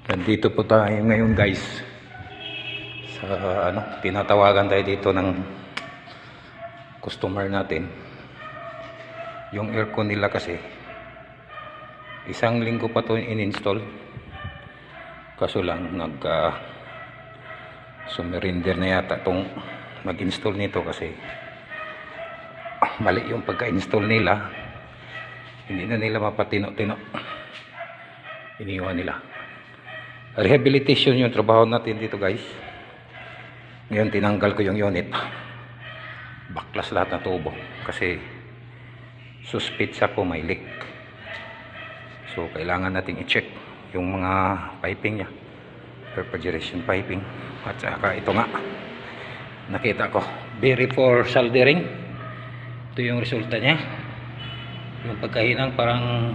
Nandito po tayo ngayon guys sa tinatawagan tayo dito ng customer natin. Yung aircon nila kasi isang linggo pa to in-install, kaso lang sumirinder na yata tong mag-install nito kasi mali yung pagka-install nila, hindi na nila mapatino-tino, iniwan nila. Rehabilitation yung trabaho natin dito guys. Ngayon tinanggal ko yung unit, baklas lahat ng tubo kasi suspect ako may leak. So kailangan nating i-check yung mga piping nya, refrigeration piping. At saka ito nga, nakita ko very for soldering. Ito yung resulta nya, yung pagkahinang parang